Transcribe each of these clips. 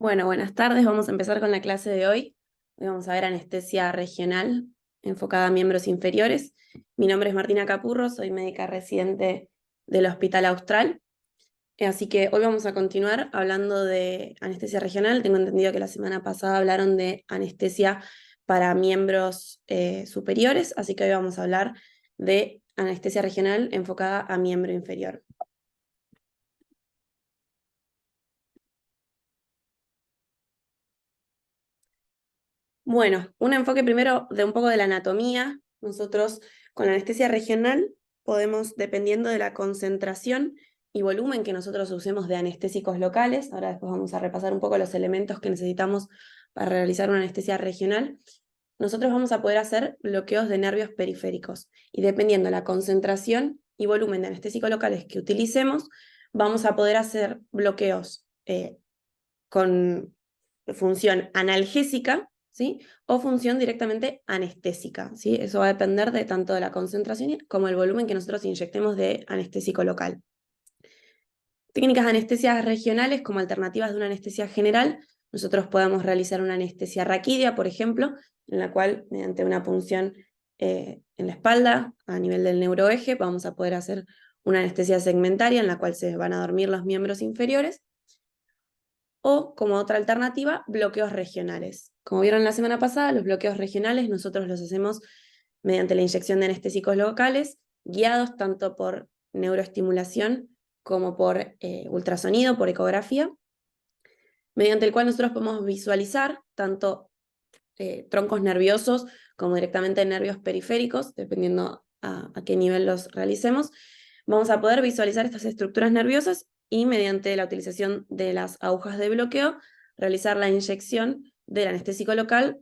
Bueno, buenas tardes. Vamos a empezar con la clase de hoy. Hoy vamos a ver anestesia regional enfocada a miembros inferiores. Mi nombre es Martina Capurro, soy médica residente del Hospital Austral. Así que hoy vamos a continuar hablando de anestesia regional. Tengo entendido que la semana pasada hablaron de anestesia para miembros superiores, así que hoy vamos a hablar de anestesia regional enfocada a miembro inferior. Bueno, un enfoque primero de un poco de la anatomía. Nosotros con la anestesia regional podemos, dependiendo de la concentración y volumen que nosotros usemos de anestésicos locales, ahora después vamos a repasar un poco los elementos que necesitamos para realizar una anestesia regional, nosotros vamos a poder hacer bloqueos de nervios periféricos. Y dependiendo de la concentración y volumen de anestésicos locales que utilicemos, vamos a poder hacer bloqueos con función analgésica, ¿sí? O función directamente anestésica, ¿sí? Eso va a depender de tanto de la concentración como el volumen que nosotros inyectemos de anestésico local. Técnicas de anestesias regionales como alternativas de una anestesia general, nosotros podemos realizar una anestesia raquídea, por ejemplo, en la cual mediante una punción en la espalda, a nivel del neuroeje, vamos a poder hacer una anestesia segmentaria en la cual se van a dormir los miembros inferiores, o como otra alternativa, bloqueos regionales. Como vieron la semana pasada, los bloqueos regionales nosotros los hacemos mediante la inyección de anestésicos locales, guiados tanto por neuroestimulación como por ultrasonido, por ecografía, mediante el cual nosotros podemos visualizar tanto troncos nerviosos como directamente nervios periféricos, dependiendo a qué nivel los realicemos. Vamos a poder visualizar estas estructuras nerviosas y mediante la utilización de las agujas de bloqueo, realizar la inyección del anestésico local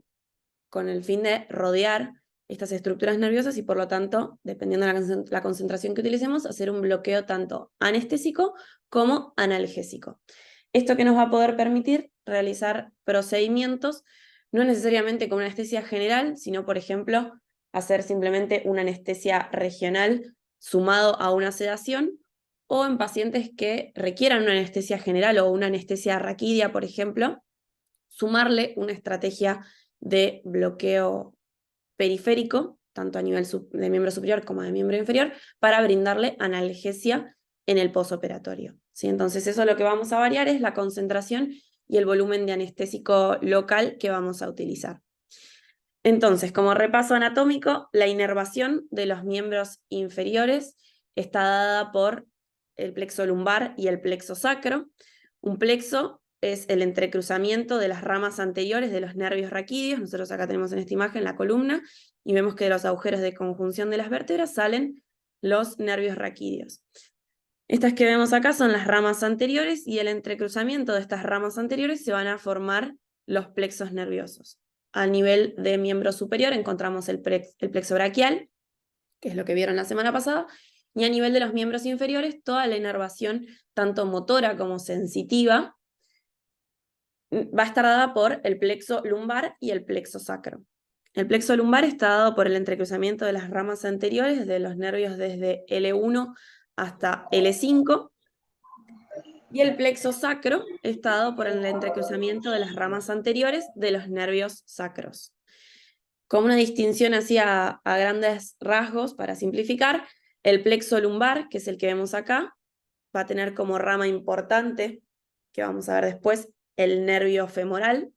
con el fin de rodear estas estructuras nerviosas y por lo tanto, dependiendo de la concentración que utilicemos, hacer un bloqueo tanto anestésico como analgésico. Esto que nos va a poder permitir realizar procedimientos no necesariamente con una anestesia general, sino, por ejemplo, hacer simplemente una anestesia regional sumado a una sedación, o en pacientes que requieran una anestesia general o una anestesia raquídea, por ejemplo, sumarle una estrategia de bloqueo periférico, tanto a nivel de miembro superior como de miembro inferior, para brindarle analgesia en el posoperatorio. ¿Sí? Entonces eso lo que vamos a variar es la concentración y el volumen de anestésico local que vamos a utilizar. Entonces, como repaso anatómico, la inervación de los miembros inferiores está dada por el plexo lumbar y el plexo sacro. Un plexo es el entrecruzamiento de las ramas anteriores de los nervios raquídeos. Nosotros acá tenemos en esta imagen la columna y vemos que de los agujeros de conjunción de las vértebras salen los nervios raquídeos. Estas que vemos acá son las ramas anteriores y el entrecruzamiento de estas ramas anteriores se van a formar los plexos nerviosos. A nivel de miembro superior encontramos el plexo braquial, que es lo que vieron la semana pasada, y a nivel de los miembros inferiores toda la inervación, tanto motora como sensitiva, va a estar dada por el plexo lumbar y el plexo sacro. El plexo lumbar está dado por el entrecruzamiento de las ramas anteriores de los nervios desde L1 hasta L5, y el plexo sacro está dado por el entrecruzamiento de las ramas anteriores de los nervios sacros. Como una distinción así a grandes rasgos, para simplificar, el plexo lumbar, que es el que vemos acá, va a tener como rama importante, que vamos a ver después, el nervio femoral,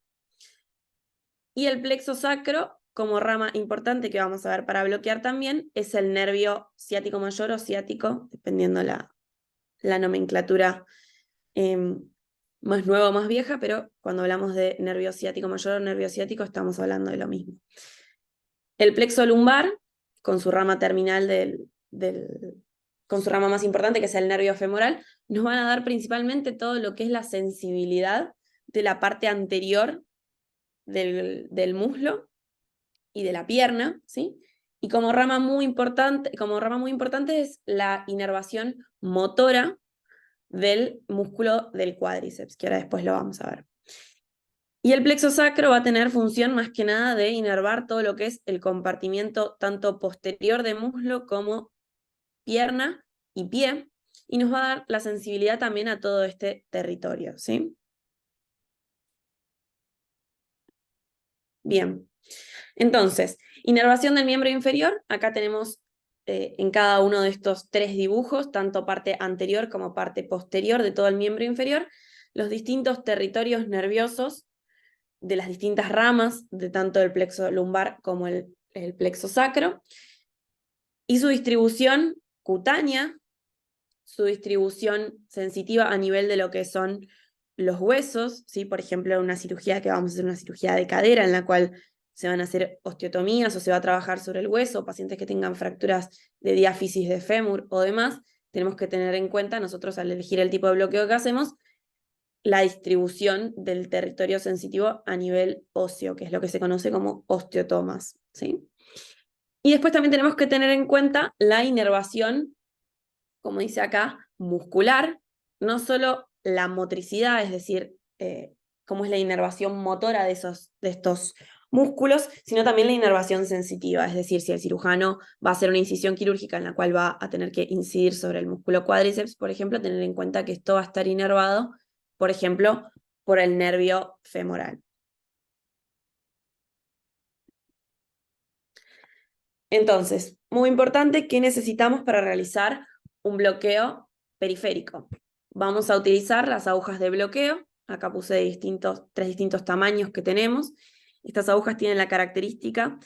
y el plexo sacro, como rama importante que vamos a ver para bloquear también, es el nervio ciático mayor o ciático, dependiendo la nomenclatura más nueva o más vieja, pero cuando hablamos de nervio ciático mayor o nervio ciático estamos hablando de lo mismo. El plexo lumbar, con su rama terminal con su rama más importante, que es el nervio femoral, nos van a dar principalmente todo lo que es la sensibilidad de la parte anterior del muslo y de la pierna, ¿sí? Y como rama muy importante es la inervación motora del músculo del cuádriceps, que ahora después lo vamos a ver. Y el plexo sacro va a tener función más que nada de inervar todo lo que es el compartimiento tanto posterior de muslo como pierna y pie, y nos va a dar la sensibilidad también a todo este territorio, ¿sí? Bien. Entonces, inervación del miembro inferior. Acá tenemos en cada uno de estos 3 dibujos, tanto parte anterior como parte posterior de todo el miembro inferior, los distintos territorios nerviosos de las distintas ramas de tanto el plexo lumbar como el plexo sacro, y su distribución cutánea, su distribución sensitiva a nivel de lo que son los huesos, ¿sí? Por ejemplo, una cirugía que vamos a hacer, una cirugía de cadera en la cual se van a hacer osteotomías o se va a trabajar sobre el hueso, pacientes que tengan fracturas de diáfisis de fémur o demás, tenemos que tener en cuenta nosotros al elegir el tipo de bloqueo que hacemos, la distribución del territorio sensitivo a nivel óseo, que es lo que se conoce como osteotomas, ¿sí? Y después también tenemos que tener en cuenta la inervación, como dice acá, muscular, no solo la motricidad, es decir, cómo es la inervación motora de estos músculos, sino también la inervación sensitiva, es decir, si el cirujano va a hacer una incisión quirúrgica en la cual va a tener que incidir sobre el músculo cuádriceps, por ejemplo, tener en cuenta que esto va a estar inervado, por ejemplo, por el nervio femoral. Entonces, muy importante, ¿qué necesitamos para realizar un bloqueo periférico? Vamos a utilizar las agujas de bloqueo. Acá puse 3 distintos tamaños que tenemos. Estas agujas tienen la característica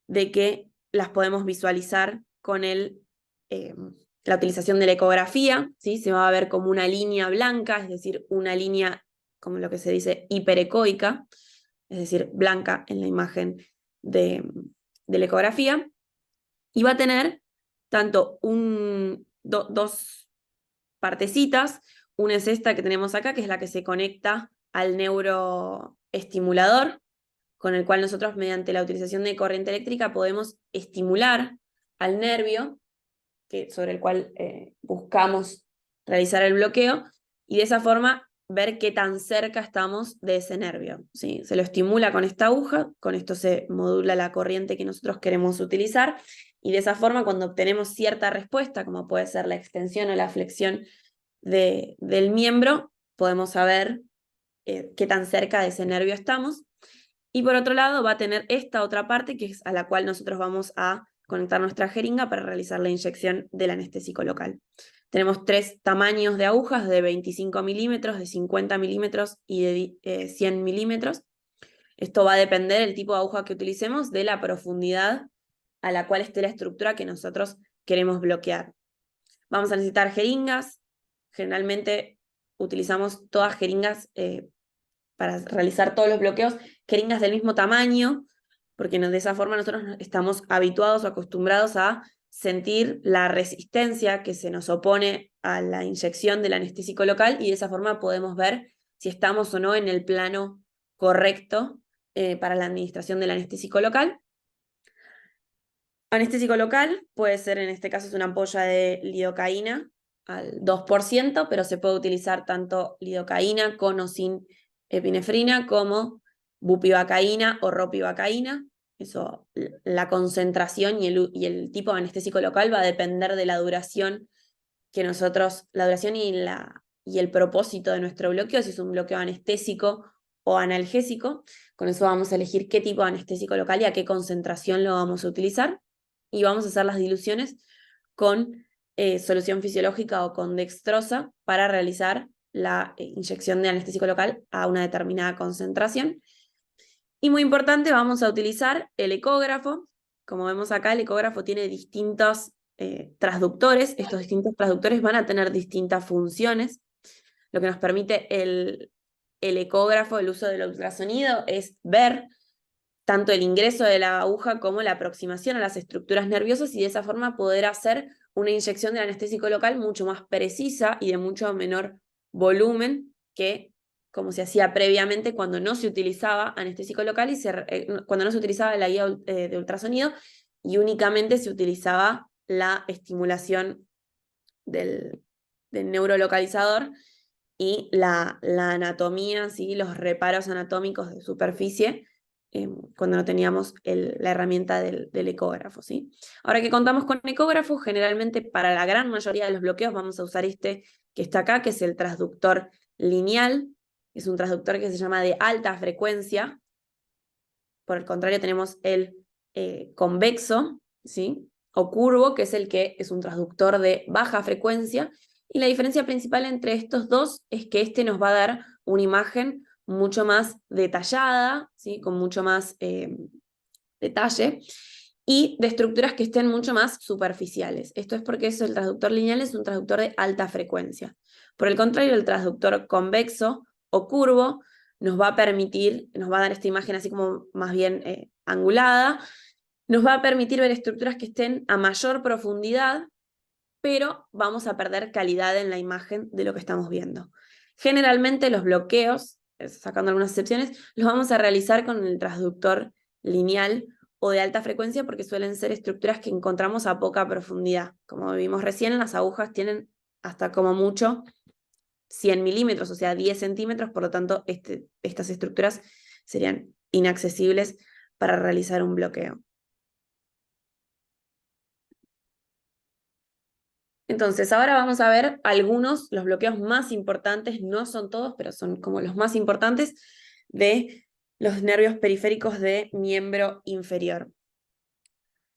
de que las podemos visualizar con la utilización de la ecografía, ¿sí? Se va a ver como una línea blanca, es decir, una línea como lo que se dice hiperecoica, es decir, blanca en la imagen de la ecografía. Y va a tener tanto dos partecitas. Una es esta que tenemos acá, que es la que se conecta al neuroestimulador, con el cual nosotros mediante la utilización de corriente eléctrica podemos estimular al nervio sobre el cual buscamos realizar el bloqueo, y de esa forma ver qué tan cerca estamos de ese nervio, ¿sí? Se lo estimula con esta aguja, con esto se modula la corriente que nosotros queremos utilizar, y de esa forma cuando obtenemos cierta respuesta, como puede ser la extensión o la flexión del miembro, podemos saber qué tan cerca de ese nervio estamos. Y por otro lado va a tener esta otra parte, que es a la cual nosotros vamos a conectar nuestra jeringa para realizar la inyección del anestésico local. Tenemos 3 tamaños de agujas, de 25 milímetros, de 50 milímetros y de 100 milímetros. Esto va a depender del tipo de aguja que utilicemos, de la profundidad a la cual esté la estructura que nosotros queremos bloquear. Vamos a necesitar jeringas. Generalmente utilizamos todas jeringas para realizar todos los bloqueos, jeringas del mismo tamaño, porque de esa forma nosotros estamos habituados o acostumbrados a sentir la resistencia que se nos opone a la inyección del anestésico local, y de esa forma podemos ver si estamos o no en el plano correcto para la administración del anestésico local. Anestésico local puede ser, en este caso, es una ampolla de lidocaína al 2%, pero se puede utilizar tanto lidocaína con o sin epinefrina, como bupivacaína o ropivacaína. Eso, la concentración y el tipo de anestésico local va a depender de la duración que nosotros, la duración y el propósito de nuestro bloqueo, si es un bloqueo anestésico o analgésico. Con eso vamos a elegir qué tipo de anestésico local y a qué concentración lo vamos a utilizar. Y vamos a hacer las diluciones con solución fisiológica o con dextrosa para realizar la inyección de anestésico local a una determinada concentración. Y muy importante, vamos a utilizar el ecógrafo. Como vemos acá, el ecógrafo tiene distintos transductores. Estos distintos transductores van a tener distintas funciones. Lo que nos permite el ecógrafo, el uso del ultrasonido, es ver tanto el ingreso de la aguja como la aproximación a las estructuras nerviosas, y de esa forma poder hacer una inyección de anestésico local mucho más precisa y de mucho menor volumen que como se hacía previamente cuando no se utilizaba anestésico local y cuando no se utilizaba la guía de ultrasonido y únicamente se utilizaba la estimulación del neurolocalizador y la anatomía, ¿sí? Los reparos anatómicos de superficie, cuando no teníamos la herramienta del ecógrafo, ¿sí? Ahora que contamos con ecógrafo, generalmente para la gran mayoría de los bloqueos vamos a usar este que está acá, que es el transductor lineal. Es un transductor que se llama de alta frecuencia, por el contrario tenemos el convexo, ¿sí? O curvo, que es el que es un transductor de baja frecuencia, y la diferencia principal entre estos dos es que este nos va a dar una imagen mucho más detallada, ¿sí? Con mucho más detalle, y de estructuras que estén mucho más superficiales. Esto es porque el transductor lineal es un transductor de alta frecuencia. Por el contrario, el transductor convexo o curvo nos va a permitir, nos va a dar esta imagen así como más bien angulada, nos va a permitir ver estructuras que estén a mayor profundidad, pero vamos a perder calidad en la imagen de lo que estamos viendo. Generalmente los bloqueos, sacando algunas excepciones, los vamos a realizar con el transductor lineal o de alta frecuencia porque suelen ser estructuras que encontramos a poca profundidad. Como vimos recién, las agujas tienen hasta como mucho 100 milímetros, o sea, 10 centímetros, por lo tanto, estas estructuras serían inaccesibles para realizar un bloqueo. Entonces, ahora vamos a ver los bloqueos más importantes, no son todos, pero son como los más importantes de los nervios periféricos de miembro inferior.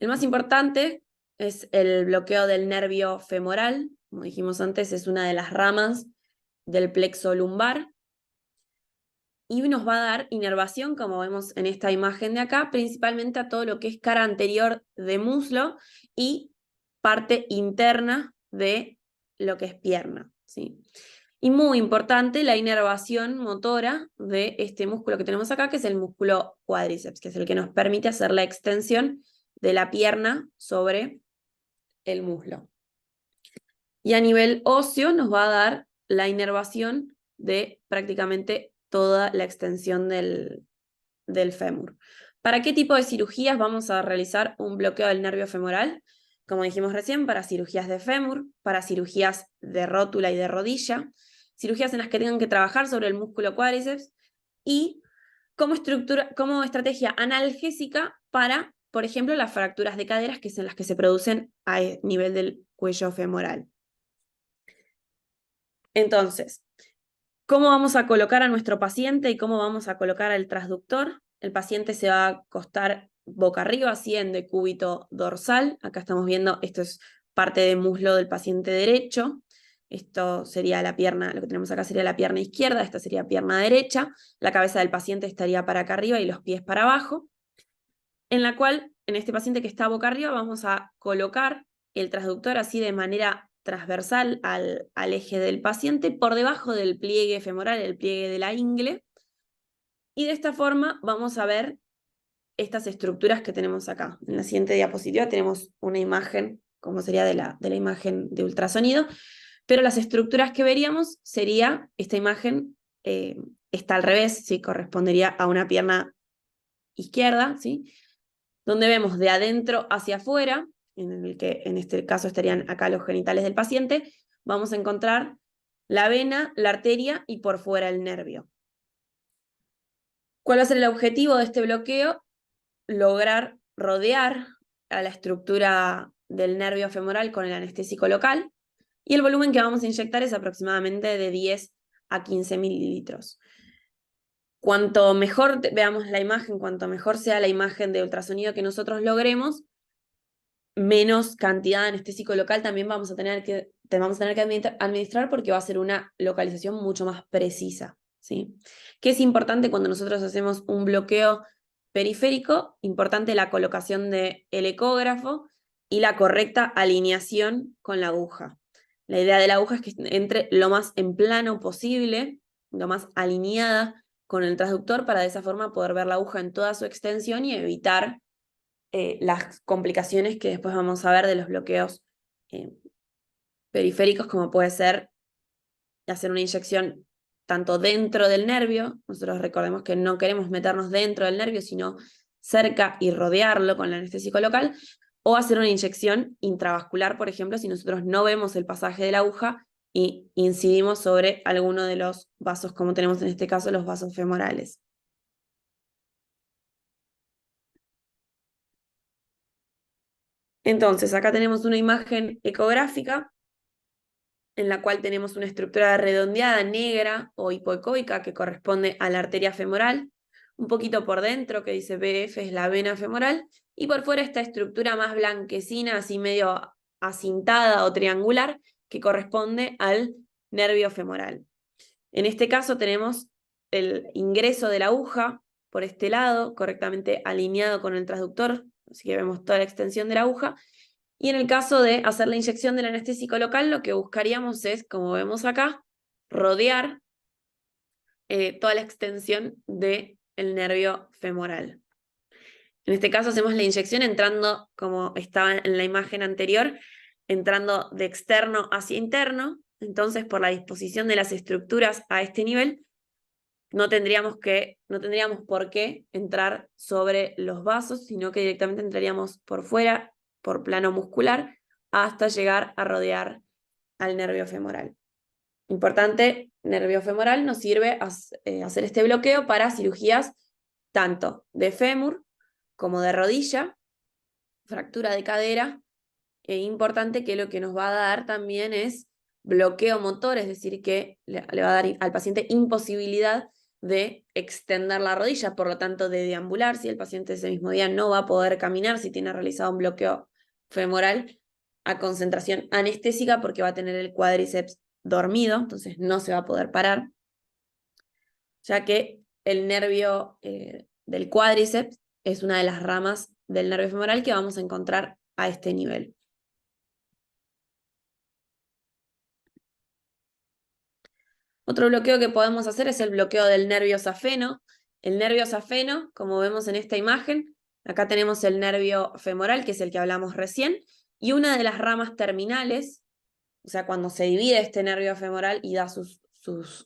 El más importante es el bloqueo del nervio femoral, como dijimos antes, es una de las ramas del plexo lumbar, y nos va a dar inervación, como vemos en esta imagen de acá, principalmente a todo lo que es cara anterior de muslo y parte interna de lo que es pierna, ¿sí? Y muy importante, la inervación motora de este músculo que tenemos acá, que es el músculo cuádriceps, que es el que nos permite hacer la extensión de la pierna sobre el muslo. Y a nivel óseo nos va a dar la inervación de prácticamente toda la extensión del fémur. ¿Para qué tipo de cirugías vamos a realizar un bloqueo del nervio femoral? Como dijimos recién, para cirugías de fémur, para cirugías de rótula y de rodilla, cirugías en las que tengan que trabajar sobre el músculo cuádriceps, y como estrategia analgésica para, por ejemplo, las fracturas de caderas, que son las que se producen a nivel del cuello femoral. Entonces, ¿cómo vamos a colocar a nuestro paciente y cómo vamos a colocar al transductor? El paciente se va a acostar boca arriba, así en decúbito dorsal. Acá estamos viendo, esto es parte del muslo del paciente derecho. Esto sería la pierna, lo que tenemos acá sería la pierna izquierda, esta sería pierna derecha. La cabeza del paciente estaría para acá arriba y los pies para abajo. En la cual, en este paciente que está boca arriba, vamos a colocar el transductor así de manera transversal al eje del paciente, por debajo del pliegue femoral, el pliegue de la ingle, y de esta forma vamos a ver estas estructuras que tenemos acá. En la siguiente diapositiva tenemos una imagen, como sería de la imagen de ultrasonido, pero las estructuras que veríamos sería, esta imagen está al revés, ¿sí? Correspondería a una pierna izquierda, ¿sí? Donde vemos de adentro hacia afuera, en el que en este caso estarían acá los genitales del paciente, vamos a encontrar la vena, la arteria y por fuera el nervio. ¿Cuál va a ser el objetivo de este bloqueo? Lograr rodear a la estructura del nervio femoral con el anestésico local, y el volumen que vamos a inyectar es aproximadamente de 10 a 15 mililitros. Cuanto mejor veamos la imagen, cuanto mejor sea la imagen de ultrasonido que nosotros logremos, menos cantidad de anestésico local también vamos a tener que administrar, porque va a ser una localización mucho más precisa, ¿sí? ¿Qué es importante cuando nosotros hacemos un bloqueo periférico? Importante la colocación del ecógrafo y la correcta alineación con la aguja. La idea de la aguja es que entre lo más en plano posible, lo más alineada con el transductor, para de esa forma poder ver la aguja en toda su extensión y evitar las complicaciones que después vamos a ver de los bloqueos periféricos, como puede ser hacer una inyección tanto dentro del nervio. Nosotros recordemos que no queremos meternos dentro del nervio, sino cerca y rodearlo con el anestésico local, o hacer una inyección intravascular, por ejemplo, si nosotros no vemos el pasaje de la aguja y incidimos sobre alguno de los vasos, como tenemos en este caso los vasos femorales. Entonces, acá tenemos una imagen ecográfica en la cual tenemos una estructura redondeada negra o hipoecoica que corresponde a la arteria femoral, un poquito por dentro, que dice BF, es la vena femoral, y por fuera esta estructura más blanquecina, así medio acintada o triangular, que corresponde al nervio femoral. En este caso tenemos el ingreso de la aguja por este lado, correctamente alineado con el transductor, así que vemos toda la extensión de la aguja. Y en el caso de hacer la inyección del anestésico local, lo que buscaríamos es, como vemos acá, rodear toda la extensión del nervio femoral. En este caso hacemos la inyección entrando, como estaba en la imagen anterior, entrando de externo hacia interno. Entonces, por la disposición de las estructuras a este nivel, no tendríamos por qué entrar sobre los vasos, sino que directamente entraríamos por fuera, por plano muscular, hasta llegar a rodear al nervio femoral. Importante, nervio femoral nos sirve hacer este bloqueo para cirugías tanto de fémur como de rodilla, fractura de cadera. Importante que lo que nos va a dar también es bloqueo motor, es decir, que le va a dar al paciente imposibilidad de extender la rodilla, por lo tanto de deambular. Si el paciente ese mismo día no va a poder caminar si tiene realizado un bloqueo femoral a concentración anestésica, porque va a tener el cuádriceps dormido, entonces no se va a poder parar, ya que el nervio del cuádriceps es una de las ramas del nervio femoral que vamos a encontrar a este nivel. Otro bloqueo que podemos hacer es el bloqueo del nervio safeno. El nervio safeno, como vemos en esta imagen, acá tenemos el nervio femoral, que es el que hablamos recién, y una de las ramas terminales, o sea, cuando se divide este nervio femoral y da sus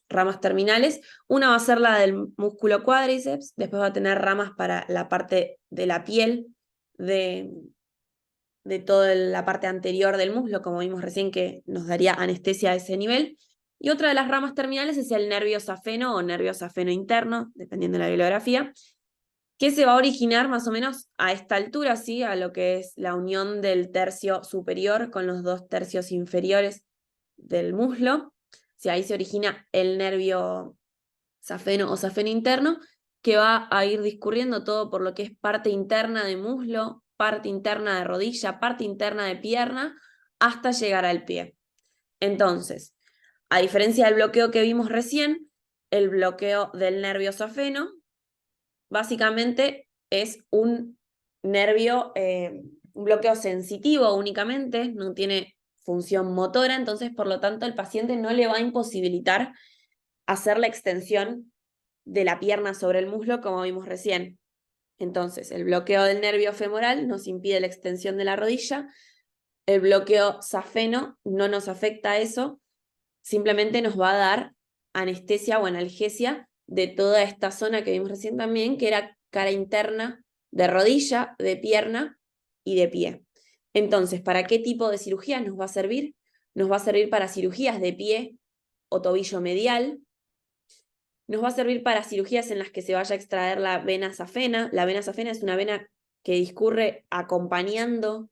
ramas terminales, una va a ser la del músculo cuádriceps, después va a tener ramas para la parte de la piel, de toda la parte anterior del muslo, como vimos recién, que nos daría anestesia a ese nivel. Y otra de las ramas terminales es el nervio safeno o nervio safeno interno, dependiendo de la bibliografía, que se va a originar más o menos a esta altura, ¿sí? A lo que es la unión del tercio superior con los 2 tercios inferiores del muslo. Si ahí se origina el nervio safeno o safeno interno, que va a ir discurriendo todo por lo que es parte interna de muslo, parte interna de rodilla, parte interna de pierna, hasta llegar al pie. Entonces, a diferencia del bloqueo que vimos recién, el bloqueo del nervio safeno básicamente es un nervio, un bloqueo sensitivo únicamente, no tiene función motora, entonces por lo tanto el paciente no le va a imposibilitar hacer la extensión de la pierna sobre el muslo como vimos recién. Entonces, el bloqueo del nervio femoral nos impide la extensión de la rodilla, el bloqueo safeno no nos afecta a eso, simplemente nos va a dar anestesia o analgesia de toda esta zona que vimos recién también, que era cara interna de rodilla, de pierna y de pie. Entonces, ¿para qué tipo de cirugías nos va a servir? Nos va a servir para cirugías de pie o tobillo medial. Nos va a servir para cirugías en las que se vaya a extraer la vena safena. La vena safena es una vena que discurre acompañando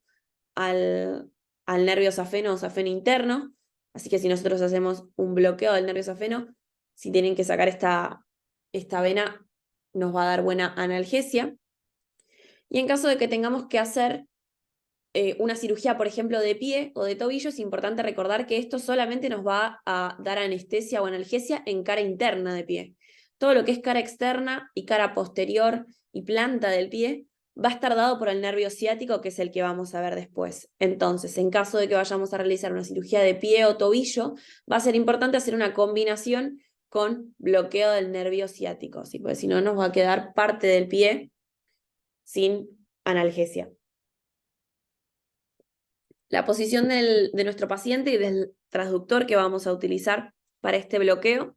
al nervio safeno o safeno interno. Así que si nosotros hacemos un bloqueo del nervio safeno, si tienen que sacar esta vena, nos va a dar buena analgesia. Y en caso de que tengamos que hacer una cirugía, por ejemplo, de pie o de tobillo, es importante recordar que esto solamente nos va a dar anestesia o analgesia en cara interna de pie. Todo lo que es cara externa y cara posterior y planta del pie va a estar dado por el nervio ciático, que es el que vamos a ver después. Entonces, en caso de que vayamos a realizar una cirugía de pie o tobillo, va a ser importante hacer una combinación con bloqueo del nervio ciático, ¿sí? Porque si no nos va a quedar parte del pie sin analgesia. La posición de nuestro paciente y del transductor que vamos a utilizar para este bloqueo.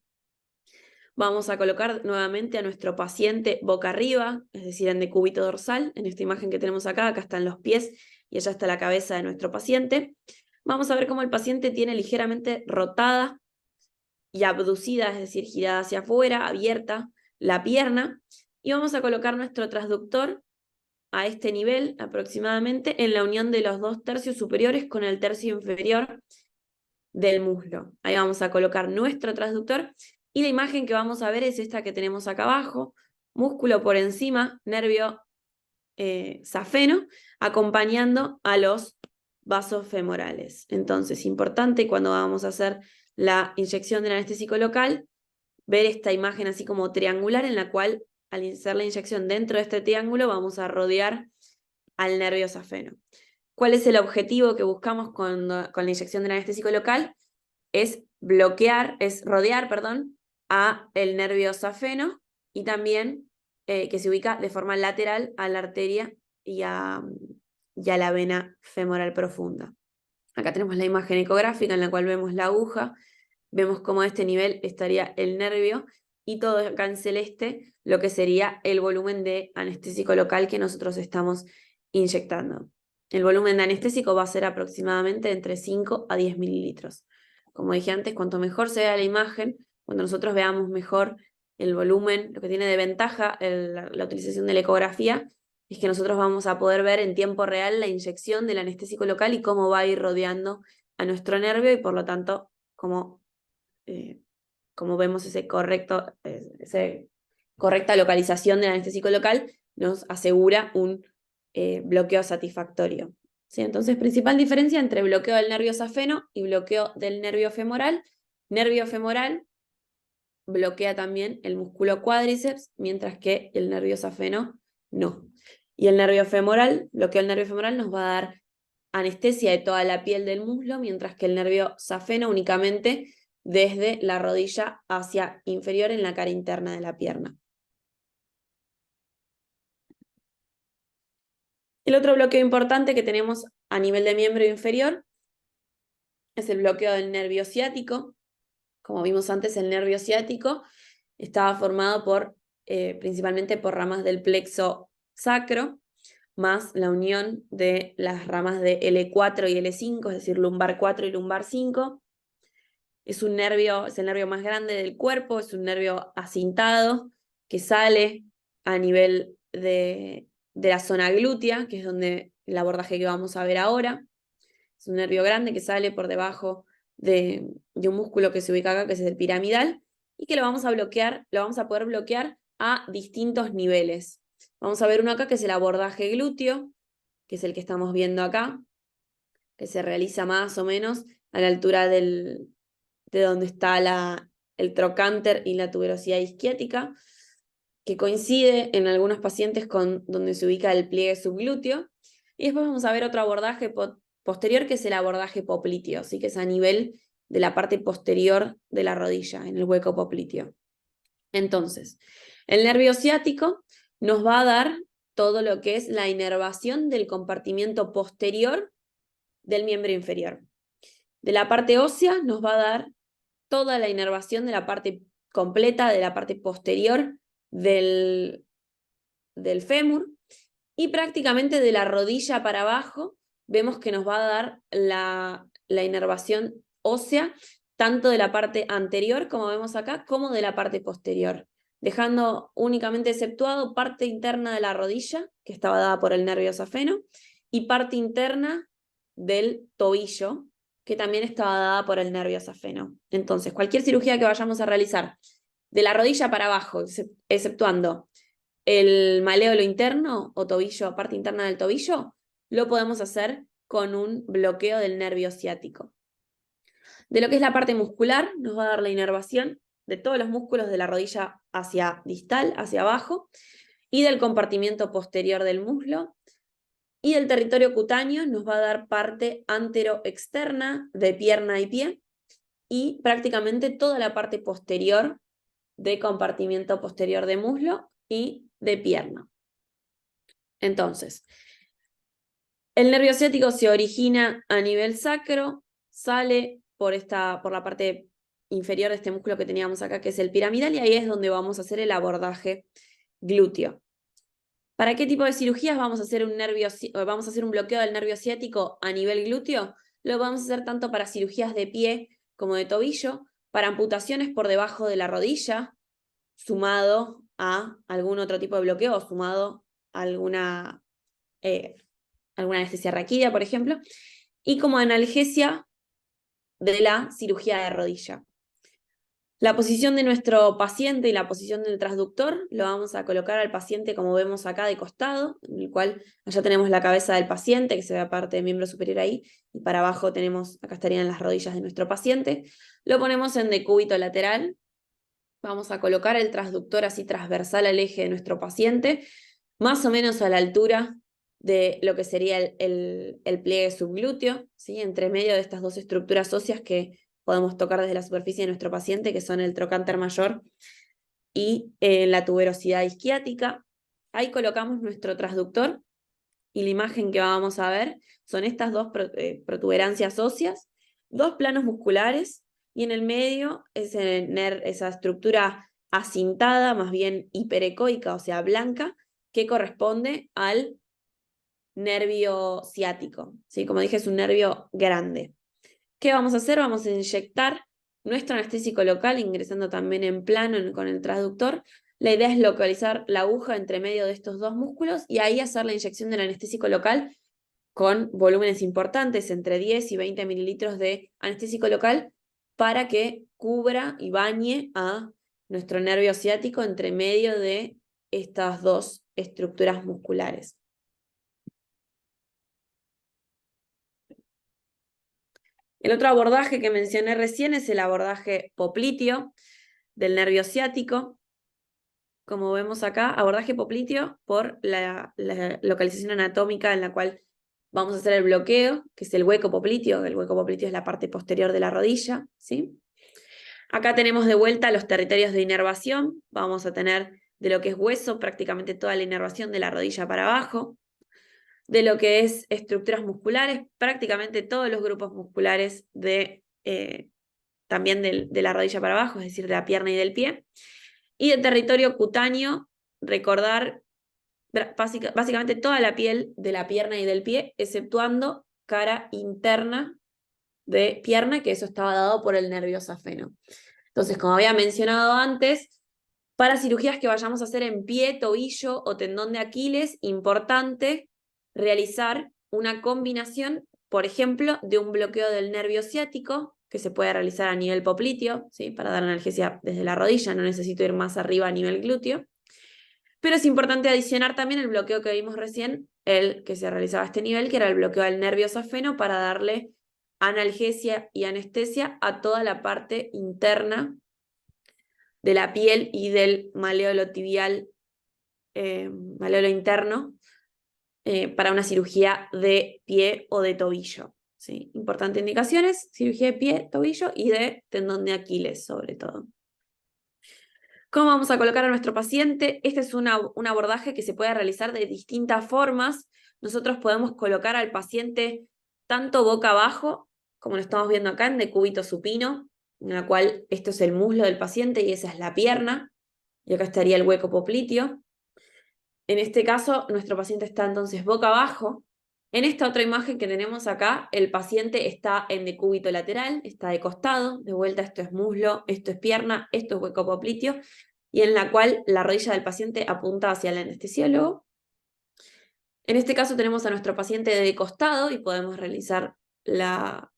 Vamos a colocar nuevamente a nuestro paciente boca arriba, es decir, en decúbito dorsal. En esta imagen que tenemos acá están los pies y allá está la cabeza de nuestro paciente. Vamos a ver cómo el paciente tiene ligeramente rotada y abducida, es decir, girada hacia afuera, abierta la pierna. Y vamos a colocar nuestro transductor a este nivel aproximadamente en la unión de los 2 tercios superiores con el tercio inferior del muslo. Ahí vamos a colocar nuestro transductor y la imagen que vamos a ver es esta que tenemos acá abajo. músculo por encima, nervio safeno, acompañando a los vasos femorales. Entonces, importante cuando vamos a hacer la inyección del anestésico local, ver esta imagen así como triangular en la cual al hacer la inyección dentro de este triángulo vamos a rodear al nervio safeno. ¿Cuál es el objetivo que buscamos con la inyección del anestésico local? Es rodear, perdón, a el nervio safeno y también que se ubica de forma lateral a la arteria y a la vena femoral profunda. Acá tenemos la imagen ecográfica en la cual vemos la aguja, vemos cómo a este nivel estaría el nervio y todo acá en celeste lo que sería el volumen de anestésico local que nosotros estamos inyectando. El volumen de anestésico va a ser aproximadamente entre 5 a 10 mililitros. Como dije antes, cuanto mejor se vea la imagen, cuando nosotros veamos mejor el volumen, lo que tiene de ventaja la utilización de la ecografía, es que nosotros vamos a poder ver en tiempo real la inyección del anestésico local y cómo va a ir rodeando a nuestro nervio y por lo tanto cómo vemos esa correcta localización del anestésico local nos asegura un bloqueo satisfactorio. ¿Sí? Entonces, principal diferencia entre bloqueo del nervio safeno y bloqueo del nervio femoral. Nervio femoral bloquea también el músculo cuádriceps, mientras que el nervio safeno no. Y el nervio femoral, bloqueo del nervio femoral nos va a dar anestesia de toda la piel del muslo, mientras que el nervio safeno únicamente desde la rodilla hacia inferior en la cara interna de la pierna. El otro bloqueo importante que tenemos a nivel de miembro inferior es el bloqueo del nervio ciático. Como vimos antes, el nervio ciático estaba formado principalmente por ramas del plexo sacro, más la unión de las ramas de L4 y L5, es decir, lumbar 4 y lumbar 5. Es el nervio más grande del cuerpo, es un nervio acintado que sale a nivel de la zona glútea, que es donde el abordaje que vamos a ver ahora. Es un nervio grande que sale por debajo de un músculo que se ubica acá, que es el piramidal, y que lo vamos a poder bloquear a distintos niveles. Vamos a ver uno acá que es el abordaje glúteo, que es el que estamos viendo acá, que se realiza más o menos a la altura de donde está el trocánter y la tuberosidad isquiática, que coincide en algunos pacientes con donde se ubica el pliegue subglúteo. Y después vamos a ver otro abordaje posterior, que es el abordaje popliteo, ¿sí? Que es a nivel de la parte posterior de la rodilla, en el hueco popliteo. Entonces, el nervio ciático nos va a dar todo lo que es la inervación del compartimiento posterior del miembro inferior. De la parte ósea nos va a dar toda la inervación de la parte completa, de la parte posterior del fémur, y prácticamente de la rodilla para abajo vemos que nos va a dar la inervación ósea, tanto de la parte anterior, como vemos acá, como de la parte posterior, dejando únicamente exceptuado parte interna de la rodilla, que estaba dada por el nervio safeno, y parte interna del tobillo, que también estaba dada por el nervio safeno. Entonces, cualquier cirugía que vayamos a realizar de la rodilla para abajo, exceptuando el maléolo interno o tobillo, parte interna del tobillo, lo podemos hacer con un bloqueo del nervio ciático. De lo que es la parte muscular, nos va a dar la inervación de todos los músculos de la rodilla hacia distal, hacia abajo, y del compartimiento posterior del muslo. Y del territorio cutáneo nos va a dar parte antero-externa de pierna y pie, y prácticamente toda la parte posterior de compartimiento posterior de muslo y de pierna. Entonces, el nervio ciático se origina a nivel sacro, sale por la parte inferior de este músculo que teníamos acá, que es el piramidal, y ahí es donde vamos a hacer el abordaje glúteo. ¿Para qué tipo de cirugías vamos a hacer un bloqueo del nervio ciático a nivel glúteo? Lo vamos a hacer tanto para cirugías de pie como de tobillo, para amputaciones por debajo de la rodilla, sumado a algún otro tipo de bloqueo, sumado a alguna anestesia raquídea, por ejemplo, y como analgesia de la cirugía de rodilla. La posición de nuestro paciente y la posición del transductor lo vamos a colocar al paciente como vemos acá de costado, en el cual allá tenemos la cabeza del paciente, que se ve aparte del miembro superior ahí, y para abajo tenemos, acá estarían las rodillas de nuestro paciente. Lo ponemos en decúbito lateral. Vamos a colocar el transductor así transversal al eje de nuestro paciente, más o menos a la altura de lo que sería el pliegue subglúteo, ¿sí? Entre medio de estas dos estructuras óseas que podemos tocar desde la superficie de nuestro paciente, que son el trocánter mayor y la tuberosidad isquiática. Ahí colocamos nuestro transductor y la imagen que vamos a ver son estas dos protuberancias óseas, dos planos musculares y en el medio esa estructura acintada, más bien hiperecoica, o sea, blanca, que corresponde al nervio ciático, ¿sí? Como dije, es un nervio grande. ¿Qué vamos a hacer? Vamos a inyectar nuestro anestésico local, ingresando también en plano con el transductor. La idea es localizar la aguja entre medio de estos dos músculos y ahí hacer la inyección del anestésico local con volúmenes importantes, entre 10 y 20 mililitros de anestésico local, para que cubra y bañe a nuestro nervio ciático entre medio de estas dos estructuras musculares. El otro abordaje que mencioné recién es el abordaje popliteo del nervio ciático. Como vemos acá, abordaje popliteo por la localización anatómica en la cual vamos a hacer el bloqueo, que es el hueco popliteo. El hueco popliteo es la parte posterior de la rodilla, ¿sí? Acá tenemos de vuelta los territorios de inervación. Vamos a tener de lo que es hueso prácticamente toda la inervación de la rodilla para abajo. De lo que es estructuras musculares, prácticamente todos los grupos musculares también de la rodilla para abajo, es decir, de la pierna y del pie. Y de territorio cutáneo, recordar básicamente toda la piel de la pierna y del pie, exceptuando cara interna de pierna, que eso estaba dado por el nervio safeno. Entonces, como había mencionado antes, para cirugías que vayamos a hacer en pie, tobillo o tendón de Aquiles, importante realizar una combinación, por ejemplo, de un bloqueo del nervio ciático, que se puede realizar a nivel popliteo, ¿sí? Para dar analgesia desde la rodilla, no necesito ir más arriba a nivel glúteo. Pero es importante adicionar también el bloqueo que vimos recién, el que se realizaba a este nivel, que era el bloqueo del nervio safeno para darle analgesia y anestesia a toda la parte interna de la piel y del maléolo tibial, maléolo interno, para una cirugía de pie o de tobillo. ¿Sí? Importantes indicaciones, cirugía de pie, tobillo y de tendón de Aquiles sobre todo. ¿Cómo vamos a colocar a nuestro paciente? Este es un abordaje que se puede realizar de distintas formas. Nosotros podemos colocar al paciente tanto boca abajo, como lo estamos viendo acá en decúbito supino, en la cual esto es el muslo del paciente y esa es la pierna, y acá estaría el hueco popliteo. En este caso, nuestro paciente está entonces boca abajo. En esta otra imagen que tenemos acá, el paciente está en decúbito lateral, está de costado, de vuelta esto es muslo, esto es pierna, esto es hueco popliteo, y en la cual la rodilla del paciente apunta hacia el anestesiólogo. En este caso tenemos a nuestro paciente de costado y podemos realizar la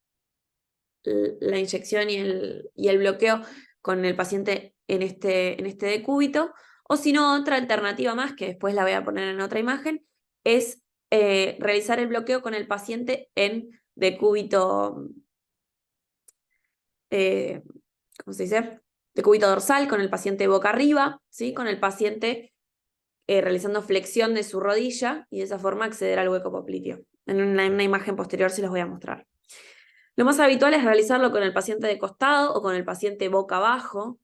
inyección y el bloqueo con el paciente en este decúbito. O si no, otra alternativa más, que después la voy a poner en otra imagen, es realizar el bloqueo con el paciente en decúbito, ¿cómo se dice? Decúbito dorsal, con el paciente boca arriba, ¿sí? Con el paciente realizando flexión de su rodilla y de esa forma acceder al hueco popliteo. En una imagen posterior se los voy a mostrar. Lo más habitual es realizarlo con el paciente de costado o con el paciente boca abajo.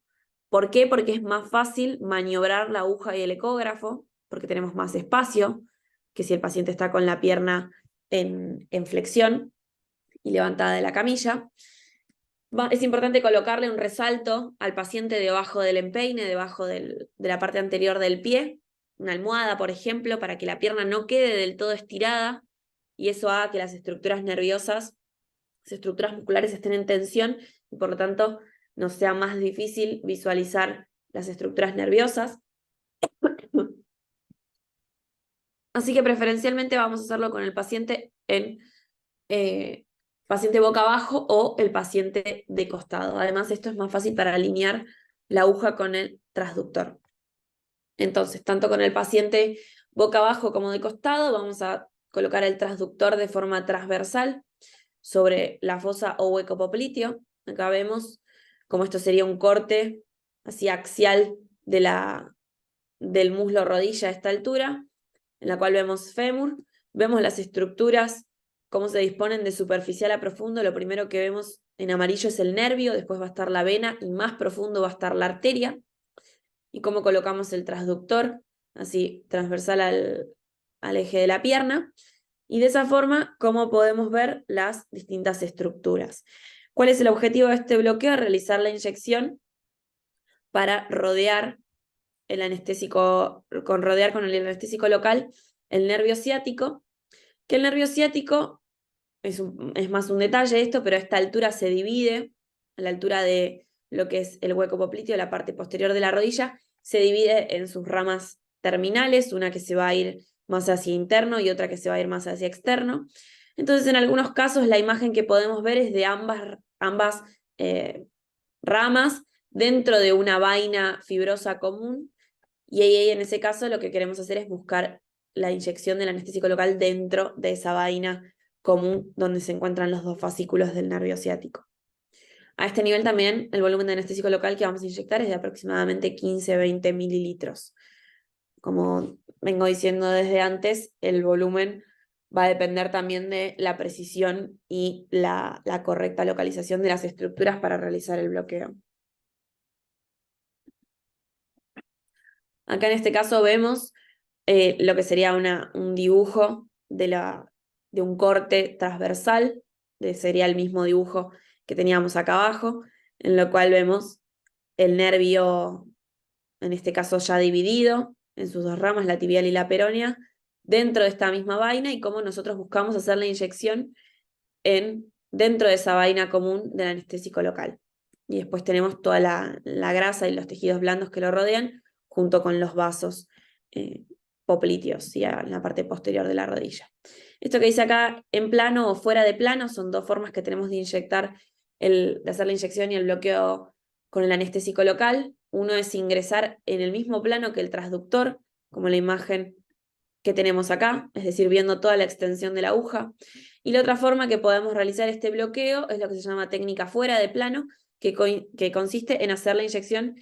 ¿Por qué? Porque es más fácil maniobrar la aguja y el ecógrafo, porque tenemos más espacio que si el paciente está con la pierna en flexión y levantada de la camilla. Es importante colocarle un resalto al paciente debajo del empeine, debajo de la parte anterior del pie, una almohada, por ejemplo, para que la pierna no quede del todo estirada y eso haga que las estructuras nerviosas, las estructuras musculares estén en tensión y por lo tanto nos sea más difícil visualizar las estructuras nerviosas. Así que preferencialmente vamos a hacerlo con el paciente en paciente boca abajo o el paciente de costado. Además, esto es más fácil para alinear la aguja con el transductor. Entonces, tanto con el paciente boca abajo como de costado, vamos a colocar el transductor de forma transversal sobre la fosa o hueco popliteo. Acá vemos cómo esto sería un corte así axial del muslo rodilla a esta altura, en la cual vemos fémur, vemos las estructuras, cómo se disponen de superficial a profundo. Lo primero que vemos en amarillo es el nervio, después va a estar la vena y más profundo va a estar la arteria. Y cómo colocamos el transductor, así transversal al eje de la pierna. Y de esa forma, cómo podemos ver las distintas estructuras. ¿Cuál es el objetivo de este bloqueo? Realizar la inyección para rodear el anestésico, rodear con el anestésico local el nervio ciático, que el nervio ciático es más un detalle esto, pero a esta altura se divide, a la altura de lo que es el hueco popliteo, la parte posterior de la rodilla, se divide en sus ramas terminales, una que se va a ir más hacia interno y otra que se va a ir más hacia externo. Entonces, en algunos casos, la imagen que podemos ver es de ambas ramas dentro de una vaina fibrosa común, y ahí en ese caso lo que queremos hacer es buscar la inyección del anestésico local dentro de esa vaina común donde se encuentran los dos fascículos del nervio ciático. A este nivel también el volumen de anestésico local que vamos a inyectar es de aproximadamente 15-20 mililitros. Como vengo diciendo desde antes, el volumen va a depender también de la precisión y la correcta localización de las estructuras para realizar el bloqueo. Acá en este caso vemos lo que sería un dibujo de un corte transversal, sería el mismo dibujo que teníamos acá abajo, en lo cual vemos el nervio, en este caso ya dividido en sus dos ramas, la tibial y la peronea, dentro de esta misma vaina y cómo nosotros buscamos hacer la inyección dentro de esa vaina común del anestésico local. Y después tenemos toda la grasa y los tejidos blandos que lo rodean, junto con los vasos popliteos, en la parte posterior de la rodilla. Esto que dice acá en plano o fuera de plano son dos formas que tenemos de inyectar, de hacer la inyección y el bloqueo con el anestésico local. Uno es ingresar en el mismo plano que el transductor, como la imagen que tenemos acá, es decir, viendo toda la extensión de la aguja. Y la otra forma que podemos realizar este bloqueo es lo que se llama técnica fuera de plano, que consiste en hacer la inyección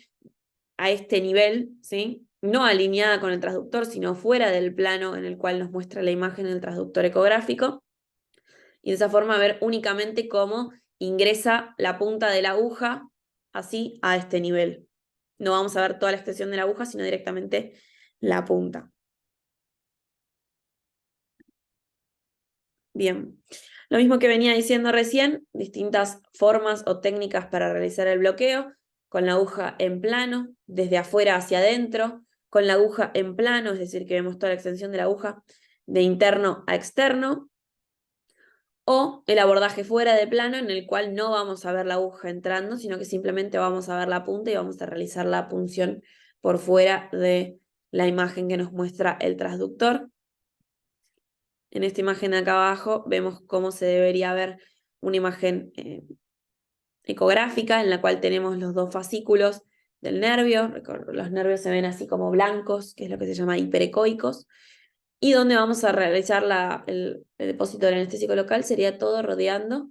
a este nivel, ¿sí? No alineada con el transductor, sino fuera del plano en el cual nos muestra la imagen en el transductor ecográfico. Y de esa forma ver únicamente cómo ingresa la punta de la aguja así a este nivel. No vamos a ver toda la extensión de la aguja, sino directamente la punta. Bien, lo mismo que venía diciendo recién, distintas formas o técnicas para realizar el bloqueo, con la aguja en plano, desde afuera hacia adentro, con la aguja en plano, es decir, que vemos toda la extensión de la aguja de interno a externo, o el abordaje fuera de plano, en el cual no vamos a ver la aguja entrando, sino que simplemente vamos a ver la punta y vamos a realizar la punción por fuera de la imagen que nos muestra el transductor. En esta imagen de acá abajo vemos cómo se debería ver una imagen ecográfica en la cual tenemos los dos fascículos del nervio. Los nervios se ven así como blancos, que es lo que se llama hiperecoicos. Y donde vamos a realizar el depósito del anestésico local sería todo rodeando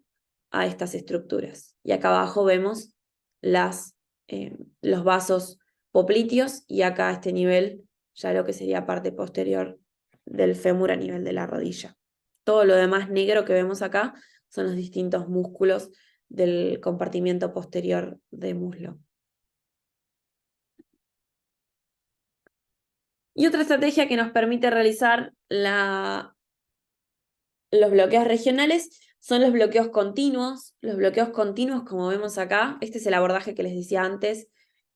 a estas estructuras. Y acá abajo vemos los vasos popliteos y acá a este nivel ya lo que sería parte posterior del fémur a nivel de la rodilla. Todo lo demás negro que vemos acá son los distintos músculos del compartimiento posterior de muslo. Y otra estrategia que nos permite realizar los bloqueos regionales son los bloqueos continuos. Los bloqueos continuos, como vemos acá, este es el abordaje que les decía antes,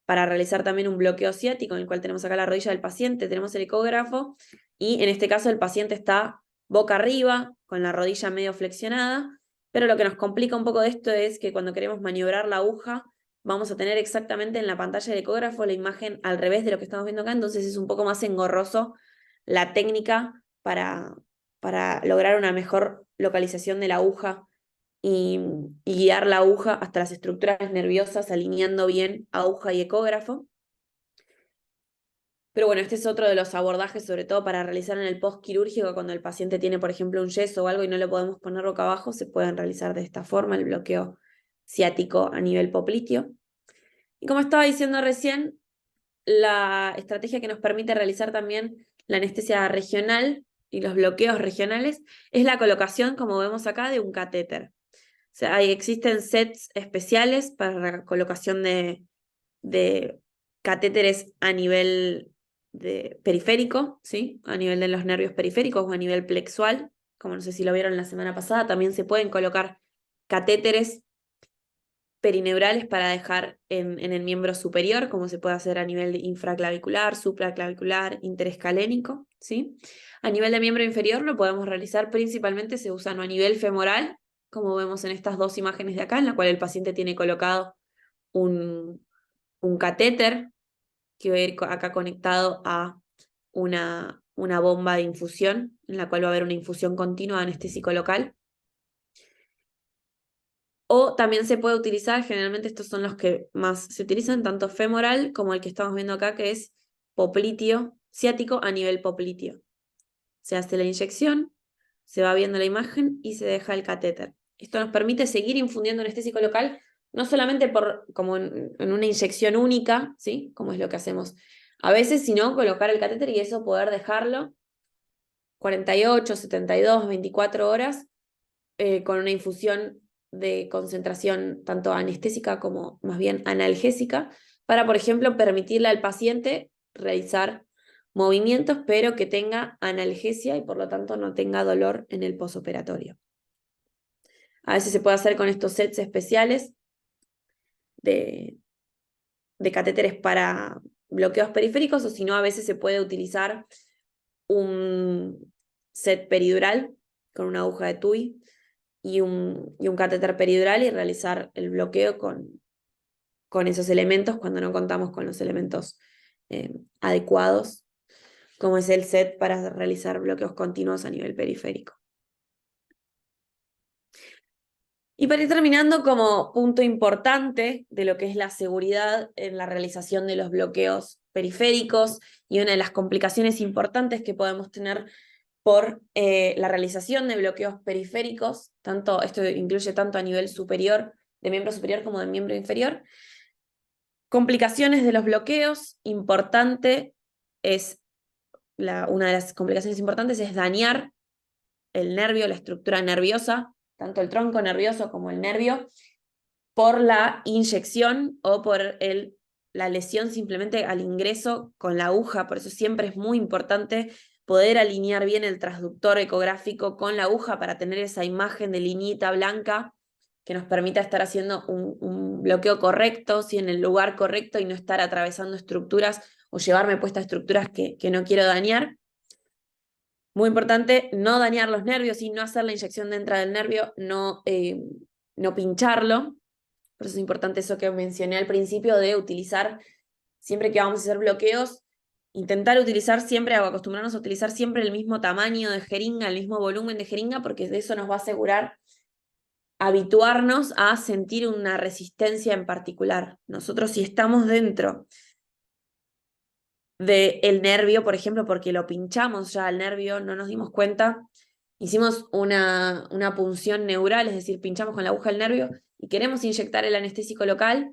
para realizar también un bloqueo ciático, en el cual tenemos acá la rodilla del paciente, tenemos el ecógrafo, y en este caso el paciente está boca arriba, con la rodilla medio flexionada, pero lo que nos complica un poco de esto es que cuando queremos maniobrar la aguja, vamos a tener exactamente en la pantalla del ecógrafo la imagen al revés de lo que estamos viendo acá, entonces es un poco más engorroso la técnica para lograr una mejor localización de la aguja y guiar la aguja hasta las estructuras nerviosas, alineando bien aguja y ecógrafo. Pero bueno, este es otro de los abordajes, sobre todo para realizar en el postquirúrgico, cuando el paciente tiene, por ejemplo, un yeso o algo y no lo podemos poner boca abajo, se pueden realizar de esta forma el bloqueo ciático a nivel popliteo. Y como estaba diciendo recién, la estrategia que nos permite realizar también la anestesia regional y los bloqueos regionales es la colocación, como vemos acá, de un catéter. O sea, existen sets especiales para la colocación de catéteres a nivel periférico, ¿sí? A nivel de los nervios periféricos o a nivel plexual, como no sé si lo vieron la semana pasada, también se pueden colocar catéteres perineurales para dejar en el miembro superior, como se puede hacer a nivel infraclavicular, supraclavicular, interescalénico, ¿sí? A nivel de miembro inferior lo podemos realizar principalmente, se usan a nivel femoral, como vemos en estas dos imágenes de acá, en la cual el paciente tiene colocado un catéter que va a ir acá conectado a una bomba de infusión, en la cual va a haber una infusión continua de anestésico local. O también se puede utilizar, generalmente estos son los que más se utilizan, tanto femoral como el que estamos viendo acá, que es popliteo, ciático a nivel popliteo. Se hace la inyección, se va viendo la imagen y se deja el catéter. Esto nos permite seguir infundiendo anestésico local, no solamente como en una inyección única, ¿sí? Como es lo que hacemos a veces, sino colocar el catéter y eso poder dejarlo 48, 72, 24 horas con una infusión de concentración tanto anestésica como más bien analgésica, para, por ejemplo, permitirle al paciente realizar movimientos, pero que tenga analgesia y por lo tanto no tenga dolor en el posoperatorio. A veces se puede hacer con estos sets especiales de, de catéteres para bloqueos periféricos, o si no, a veces se puede utilizar un set peridural con una aguja de TUI y un catéter peridural y realizar el bloqueo con esos elementos cuando no contamos con los elementos adecuados, como es el set para realizar bloqueos continuos a nivel periférico. Y para ir terminando, como punto importante de lo que es la seguridad en la realización de los bloqueos periféricos y una de las complicaciones importantes que podemos tener por la realización de bloqueos periféricos, esto incluye tanto a nivel superior, de miembro superior como de miembro inferior. Complicaciones de los bloqueos, importante es, una de las complicaciones importantes es dañar el nervio, la estructura nerviosa, tanto el tronco nervioso como el nervio, por la inyección o por la lesión simplemente al ingreso con la aguja. Por eso siempre es muy importante poder alinear bien el transductor ecográfico con la aguja para tener esa imagen de liñita blanca que nos permita estar haciendo un bloqueo correcto, en el lugar correcto y no estar atravesando estructuras o llevarme puestas estructuras que no quiero dañar. Muy importante no dañar los nervios y no hacer la inyección dentro del nervio, no pincharlo. Por eso es importante eso que mencioné al principio de utilizar, siempre que vamos a hacer bloqueos, intentar utilizar siempre, o acostumbrarnos a utilizar siempre el mismo tamaño de jeringa, el mismo volumen de jeringa, porque de eso nos va a asegurar habituarnos a sentir una resistencia en particular. Nosotros si estamos dentro del nervio, por ejemplo, porque lo pinchamos ya al nervio, no nos dimos cuenta, hicimos una punción neural, es decir, pinchamos con la aguja el nervio y queremos inyectar el anestésico local.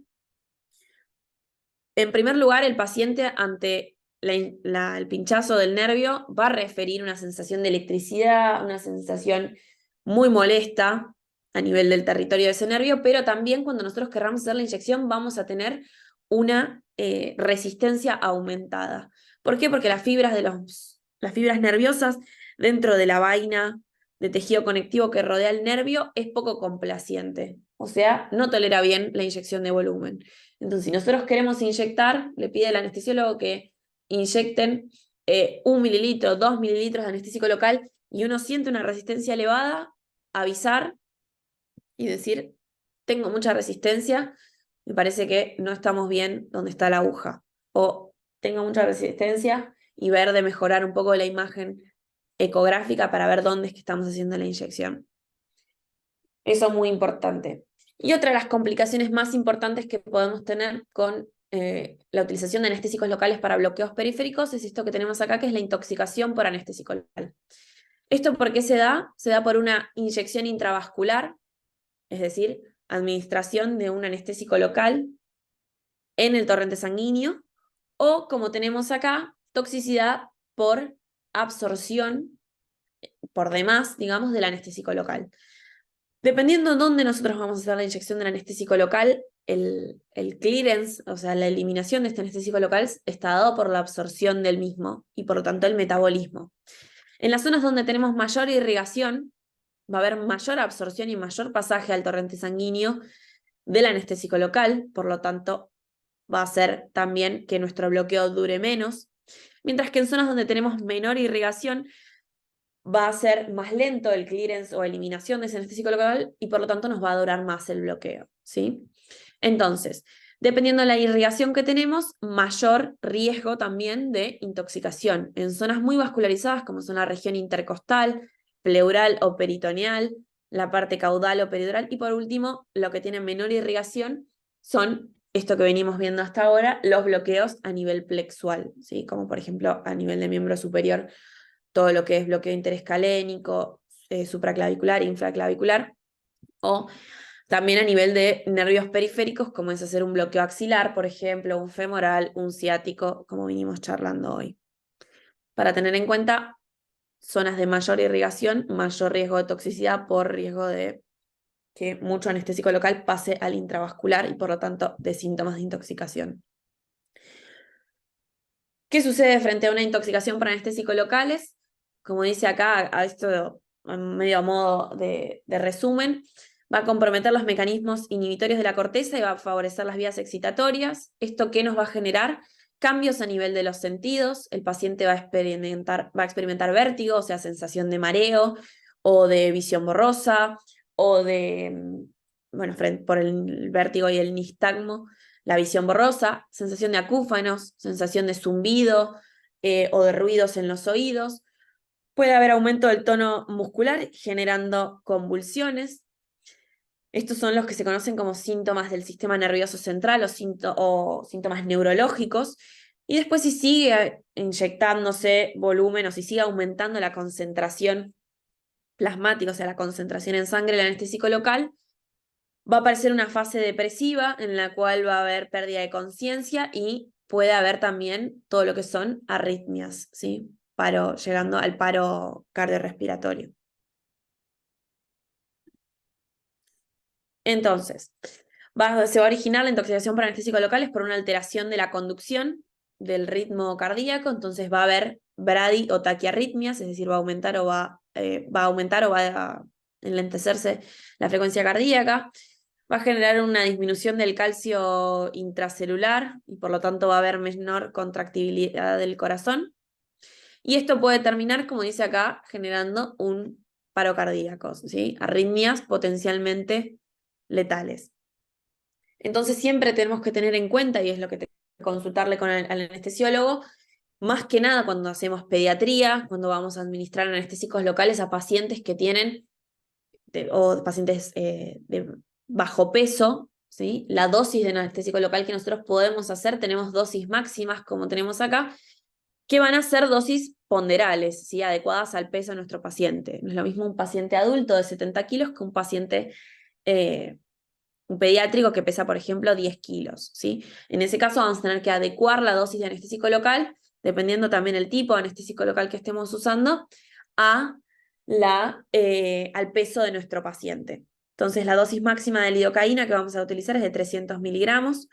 En primer lugar, el paciente ante el pinchazo del nervio va a referir una sensación de electricidad, una sensación muy molesta a nivel del territorio de ese nervio, pero también cuando nosotros querramos hacer la inyección vamos a tener una resistencia aumentada. ¿Por qué? Porque las fibras nerviosas dentro de la vaina de tejido conectivo que rodea el nervio es poco complaciente, o sea, no tolera bien la inyección de volumen. Entonces, si nosotros queremos inyectar, le pide al anestesiólogo que inyecten 1 mililitro, 2 mililitros de anestésico local y uno siente una resistencia elevada, avisar y decir, tengo mucha resistencia, me parece que no estamos bien donde está la aguja. O tengo mucha resistencia y ver de mejorar un poco la imagen ecográfica para ver dónde es que estamos haciendo la inyección. Eso es muy importante. Y otra de las complicaciones más importantes que podemos tener con la utilización de anestésicos locales para bloqueos periféricos es esto que tenemos acá, que es la intoxicación por anestésico local. ¿Esto por qué se da? Se da por una inyección intravascular, es decir, administración de un anestésico local en el torrente sanguíneo, o como tenemos acá, toxicidad por absorción por demás, digamos, del anestésico local. Dependiendo de dónde nosotros vamos a hacer la inyección del anestésico local, el clearance, o sea, la eliminación de este anestésico local, está dado por la absorción del mismo y por lo tanto el metabolismo. En las zonas donde tenemos mayor irrigación, va a haber mayor absorción y mayor pasaje al torrente sanguíneo del anestésico local, por lo tanto va a hacer también que nuestro bloqueo dure menos, mientras que en zonas donde tenemos menor irrigación va a ser más lento el clearance o eliminación de ese anestésico local y por lo tanto nos va a durar más el bloqueo, ¿sí? Entonces, dependiendo de la irrigación que tenemos, mayor riesgo también de intoxicación. En zonas muy vascularizadas, como son la región intercostal, pleural o peritoneal, la parte caudal o peridural, y por último, lo que tiene menor irrigación son esto que venimos viendo hasta ahora, los bloqueos a nivel plexual, ¿sí? Como por ejemplo a nivel de miembro superior, todo lo que es bloqueo interescalénico, supraclavicular, infraclavicular, o también a nivel de nervios periféricos, como es hacer un bloqueo axilar, por ejemplo, un femoral, un ciático, como vinimos charlando hoy. Para tener en cuenta, zonas de mayor irrigación, mayor riesgo de toxicidad por riesgo de que mucho anestésico local pase al intravascular y por lo tanto de síntomas de intoxicación. ¿Qué sucede frente a una intoxicación por anestésicos locales? Como dice acá, a esto medio a modo de resumen, va a comprometer los mecanismos inhibitorios de la corteza y va a favorecer las vías excitatorias. ¿Esto qué nos va a generar? Cambios a nivel de los sentidos. El paciente va a experimentar vértigo, o sea, sensación de mareo o de visión borrosa o de, bueno, por el vértigo y el nistagmo, la visión borrosa, sensación de acúfanos, sensación de zumbido o de ruidos en los oídos. Puede haber aumento del tono muscular generando convulsiones. Estos son los que se conocen como síntomas del sistema nervioso central o síntomas neurológicos. Y después si sigue inyectándose volumen o si sigue aumentando la concentración plasmática, o sea, la concentración en sangre del anestésico local, va a aparecer una fase depresiva en la cual va a haber pérdida de conciencia y puede haber también todo lo que son arritmias, ¿sí? Llegando al paro cardiorrespiratorio. Entonces, se va a originar la intoxicación por anestésicos locales por una alteración de la conducción del ritmo cardíaco, entonces va a haber bradi o taquiarritmias, es decir, va a aumentar o va a enlentecerse la frecuencia cardíaca, va a generar una disminución del calcio intracelular y por lo tanto va a haber menor contractibilidad del corazón. Y esto puede terminar, como dice acá, generando un paro cardíaco, ¿sí? Arritmias potencialmente letales. Entonces siempre tenemos que tener en cuenta, y es lo que tenemos que consultarle al anestesiólogo, más que nada cuando hacemos pediatría, cuando vamos a administrar anestésicos locales a pacientes que tienen, o pacientes de bajo peso, ¿sí? La dosis de anestésico local que nosotros podemos hacer, tenemos dosis máximas como tenemos acá, que van a ser dosis ponderales, ¿sí? Adecuadas al peso de nuestro paciente. No es lo mismo un paciente adulto de 70 kilos que un paciente un pediátrico que pesa, por ejemplo, 10 kilos, ¿sí? En ese caso vamos a tener que adecuar la dosis de anestésico local, dependiendo también el tipo de anestésico local que estemos usando, al peso de nuestro paciente. Entonces, la dosis máxima de lidocaína que vamos a utilizar es de 300 miligramos,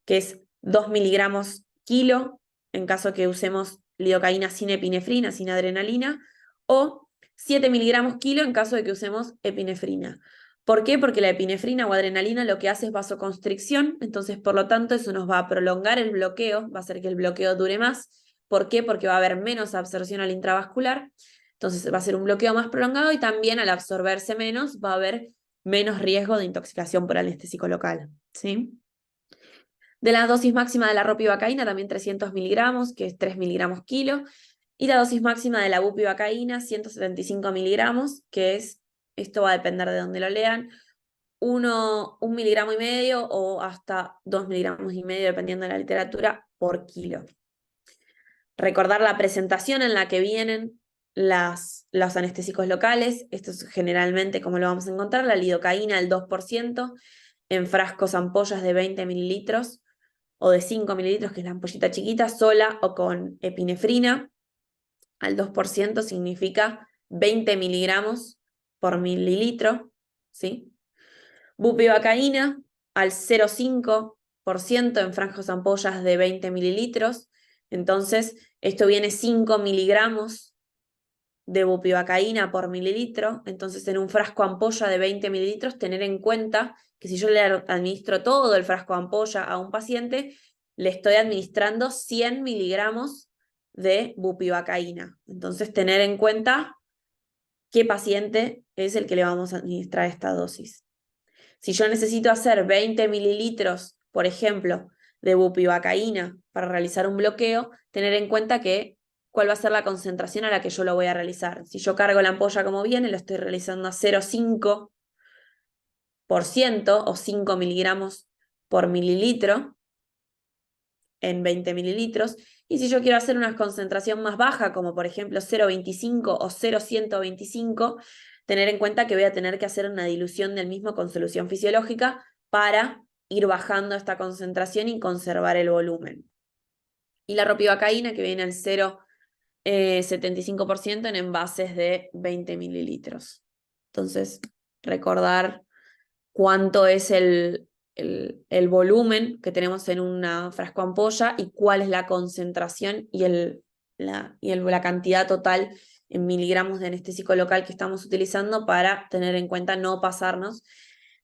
que es 2 miligramos kilo, en caso que usemos lidocaína sin epinefrina, sin adrenalina, o 7 miligramos kilo en caso de que usemos epinefrina. ¿Por qué? Porque la epinefrina o adrenalina lo que hace es vasoconstricción, entonces por lo tanto eso nos va a prolongar el bloqueo, va a hacer que el bloqueo dure más. ¿Por qué? Porque va a haber menos absorción al intravascular, entonces va a ser un bloqueo más prolongado y también al absorberse menos va a haber menos riesgo de intoxicación por anestésico local, ¿sí? De la dosis máxima de la ropivacaína, también 300 miligramos, que es 3 miligramos kilo, y la dosis máxima de la bupivacaína, 175 miligramos, que es esto va a depender de dónde lo lean, 1 miligramo y medio o hasta 2 miligramos y medio, dependiendo de la literatura, por kilo. Recordar la presentación en la que vienen los anestésicos locales. Esto es generalmente como lo vamos a encontrar: la lidocaína al 2%, en frascos ampollas de 20 mililitros o de 5 mililitros, que es la ampollita chiquita, sola o con epinefrina. Al 2% significa 20 miligramos por mililitro, ¿sí? Bupivacaína al 0,5% en frascos ampollas de 20 mililitros. Entonces, esto viene 5 miligramos de bupivacaína por mililitro. Entonces, en un frasco ampolla de 20 mililitros, tener en cuenta que si yo le administro todo el frasco ampolla a un paciente, le estoy administrando 100 miligramos de bupivacaína. Entonces, tener en cuenta qué paciente es el que le vamos a administrar esta dosis. Si yo necesito hacer 20 mililitros, por ejemplo, de bupivacaína para realizar un bloqueo, tener en cuenta cuál va a ser la concentración a la que yo lo voy a realizar. Si yo cargo la ampolla como viene, lo estoy realizando a 0,5% o 5 miligramos por mililitro en 20 mililitros. Y si yo quiero hacer una concentración más baja, como por ejemplo 0,25 o 0,125, tener en cuenta que voy a tener que hacer una dilución del mismo con solución fisiológica para ir bajando esta concentración y conservar el volumen. Y la ropivacaína, que viene al 0,75% en envases de 20 mililitros. Entonces, recordar cuánto es el volumen que tenemos en una frasco ampolla y cuál es la concentración y la cantidad total en miligramos de anestésico local que estamos utilizando, para tener en cuenta no pasarnos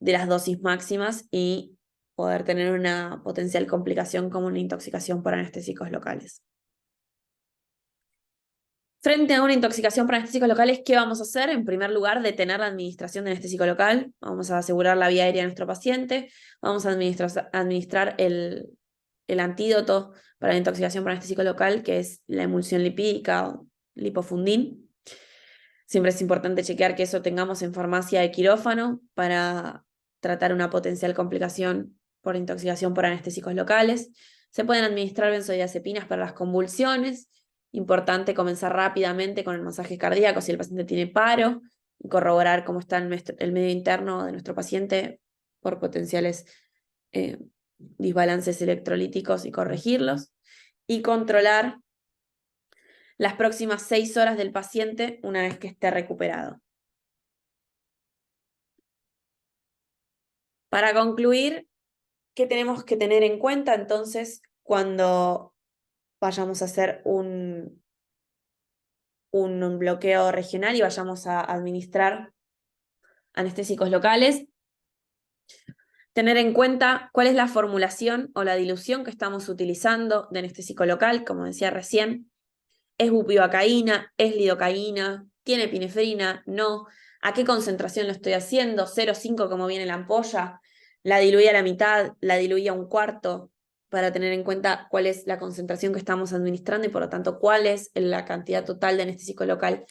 de las dosis máximas y poder tener una potencial complicación como una intoxicación por anestésicos locales. Frente a una intoxicación por anestésicos locales, ¿qué vamos a hacer? En primer lugar, detener la administración de anestésico local. Vamos a asegurar la vía aérea de nuestro paciente. Vamos a administrar el antídoto para la intoxicación por anestésico local, que es la emulsión lipídica o lipofundin. Siempre es importante chequear que eso tengamos en farmacia de quirófano para tratar una potencial complicación por intoxicación por anestésicos locales. Se pueden administrar benzodiazepinas para las convulsiones. Importante comenzar rápidamente con el masaje cardíaco si el paciente tiene paro, y corroborar cómo está el medio interno de nuestro paciente por potenciales desbalances electrolíticos y corregirlos. Y controlar las próximas 6 horas del paciente una vez que esté recuperado. Para concluir, ¿qué tenemos que tener en cuenta entonces cuando vayamos a hacer un bloqueo regional y vayamos a administrar anestésicos locales? Tener en cuenta cuál es la formulación o la dilución que estamos utilizando de anestésico local, como decía recién. ¿Es bupivacaína? ¿Es lidocaína? ¿Tiene epinefrina? No. ¿A qué concentración lo estoy haciendo? 0,5 como viene la ampolla. ¿La diluí a la mitad? ¿La diluí a un cuarto? Para tener en cuenta cuál es la concentración que estamos administrando y por lo tanto cuál es la cantidad total de anestésico local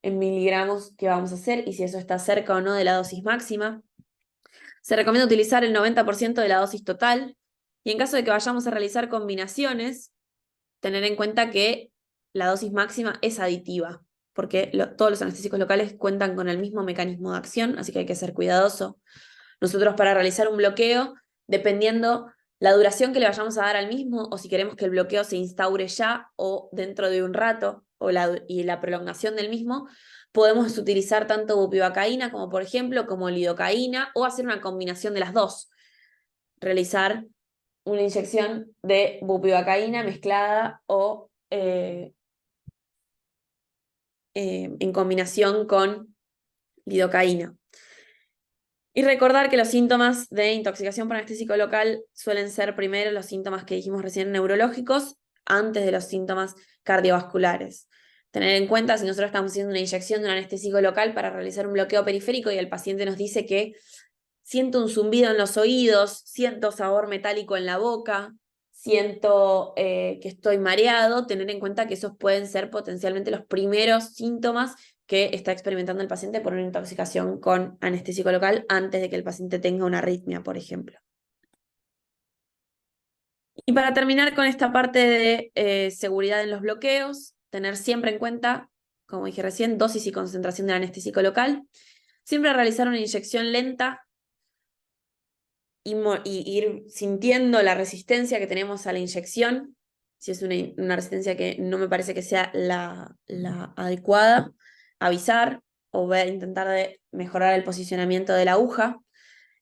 en miligramos que vamos a hacer y si eso está cerca o no de la dosis máxima. Se recomienda utilizar el 90% de la dosis total, y en caso de que vayamos a realizar combinaciones, tener en cuenta que la dosis máxima es aditiva, porque todos los anestésicos locales cuentan con el mismo mecanismo de acción, así que hay que ser cuidadoso. Nosotros, para realizar un bloqueo, dependiendo la duración que le vayamos a dar al mismo, o si queremos que el bloqueo se instaure ya o dentro de un rato, y la prolongación del mismo, podemos utilizar tanto bupivacaína como, por ejemplo, como lidocaína, o hacer una combinación de las dos. Realizar una inyección de bupivacaína mezclada o en combinación con lidocaína. Y recordar que los síntomas de intoxicación por anestésico local suelen ser primero los síntomas que dijimos recién neurológicos, antes de los síntomas cardiovasculares. Tener en cuenta, si nosotros estamos haciendo una inyección de un anestésico local para realizar un bloqueo periférico y el paciente nos dice que siento un zumbido en los oídos, siento sabor metálico en la boca, siento que estoy mareado, tener en cuenta que esos pueden ser potencialmente los primeros síntomas que está experimentando el paciente por una intoxicación con anestésico local antes de que el paciente tenga una arritmia, por ejemplo. Y para terminar con esta parte de seguridad en los bloqueos, tener siempre en cuenta, como dije recién, dosis y concentración del anestésico local. Siempre realizar una inyección lenta y ir sintiendo la resistencia que tenemos a la inyección. Si es una resistencia que no me parece que sea la adecuada, avisar o intentar de mejorar el posicionamiento de la aguja.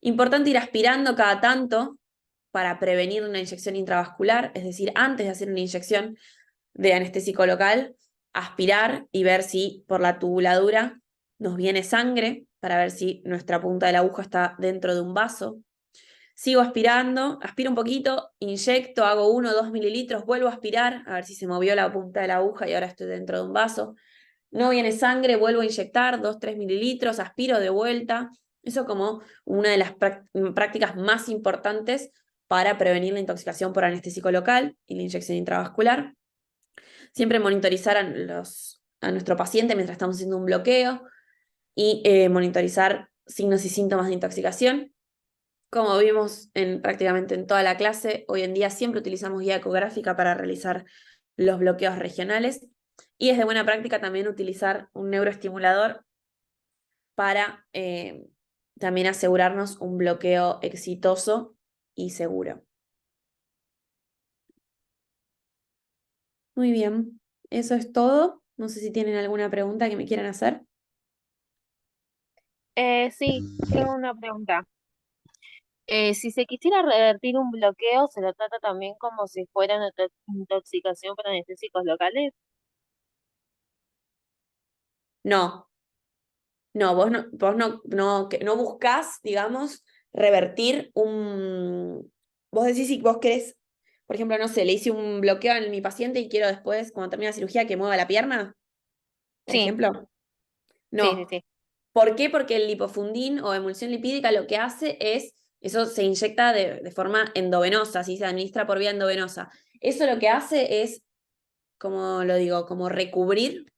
Importante ir aspirando cada tanto para prevenir una inyección intravascular, es decir, antes de hacer una inyección de anestésico local, aspirar y ver si por la tubuladura nos viene sangre, para ver si nuestra punta de la aguja está dentro de un vaso. Sigo aspirando, aspiro un poquito, inyecto, hago 1 o 2 mililitros, vuelvo a aspirar, a ver si se movió la punta de la aguja y ahora estoy dentro de un vaso. No viene sangre, vuelvo a inyectar 2 o 3 mililitros, aspiro de vuelta. Eso como una de las prácticas más importantes para prevenir la intoxicación por anestésico local y la inyección intravascular. Siempre monitorizar a nuestro paciente mientras estamos haciendo un bloqueo y monitorizar signos y síntomas de intoxicación. Como vimos prácticamente en toda la clase, hoy en día siempre utilizamos guía ecográfica para realizar los bloqueos regionales y es de buena práctica también utilizar un neuroestimulador para también asegurarnos un bloqueo exitoso y seguro. Muy bien, eso es todo. No sé si tienen alguna pregunta que me quieran hacer. Sí, tengo una pregunta. Si se quisiera revertir un bloqueo, ¿se lo trata también como si fuera una intoxicación por anestésicos locales? No, no, vos no buscás, digamos, revertir un... Vos decís si vos querés, por ejemplo, no sé, le hice un bloqueo a mi paciente y quiero después, cuando termine la cirugía, que mueva la pierna, por Sí, ejemplo. sí, sí, No. sí. ¿Por qué? Porque el lipofundín o emulsión lipídica lo que hace es, eso se inyecta de forma endovenosa, ¿sí? Se administra por vía endovenosa. Eso lo que hace es, como lo digo, como recubrir,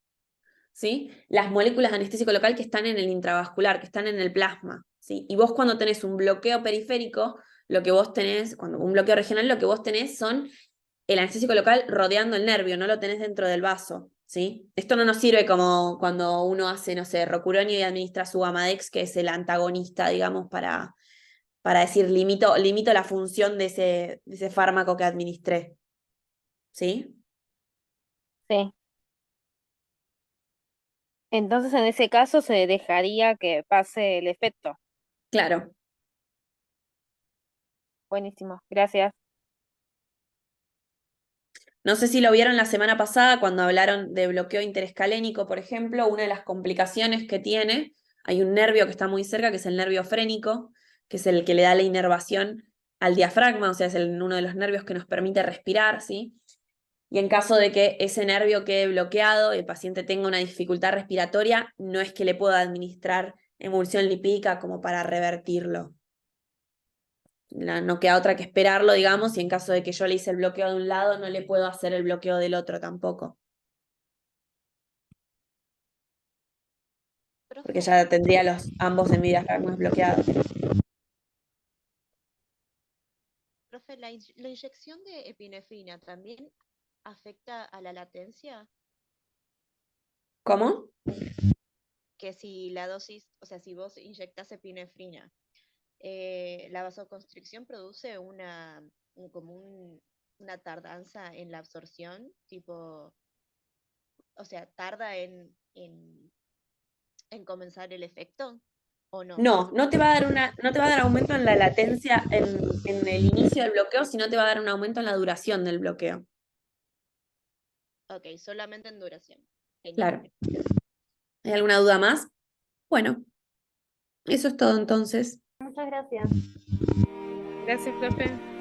¿sí? Las moléculas de anestésico local que están en el intravascular, que están en el plasma, ¿sí? Y vos cuando tenés un bloqueo periférico, lo que vos tenés, cuando un bloqueo regional, lo que vos tenés son el anestésico local rodeando el nervio, no lo tenés dentro del vaso, ¿sí? Esto no nos sirve como cuando uno hace, no sé, rocuronio y administra su Amadex, que es el antagonista, digamos, para decir limito la función de ese fármaco que administré, ¿sí? Sí. Entonces, en ese caso, se dejaría que pase el efecto. Claro. Buenísimo, gracias. No sé si lo vieron la semana pasada cuando hablaron de bloqueo interescalénico, por ejemplo, una de las complicaciones que tiene, hay un nervio que está muy cerca, que es el nervio frénico, que es el que le da la inervación al diafragma, o sea, es uno de los nervios que nos permite respirar, ¿sí? Y en caso de que ese nervio quede bloqueado y el paciente tenga una dificultad respiratoria, no es que le pueda administrar emulsión lipídica como para revertirlo. No queda otra que esperarlo, digamos, y en caso de que yo le hice el bloqueo de un lado, no le puedo hacer el bloqueo del otro tampoco, porque Profe, ya tendría ambos en diafragmas bloqueados. profe, la inyección de epinefrina también afecta a la latencia, ¿Cómo? que si la dosis, o sea, si vos inyectas epinefrina, la vasoconstricción produce una tardanza en la absorción, tipo, o sea, tarda en comenzar el efecto, ¿o no? No, no te va a dar aumento en la latencia en el inicio del bloqueo, sino te va a dar un aumento en la duración del bloqueo. Ok, solamente en duración. Genial. Claro. ¿Hay alguna duda más? Bueno, eso es todo entonces. Muchas gracias. Gracias, profe.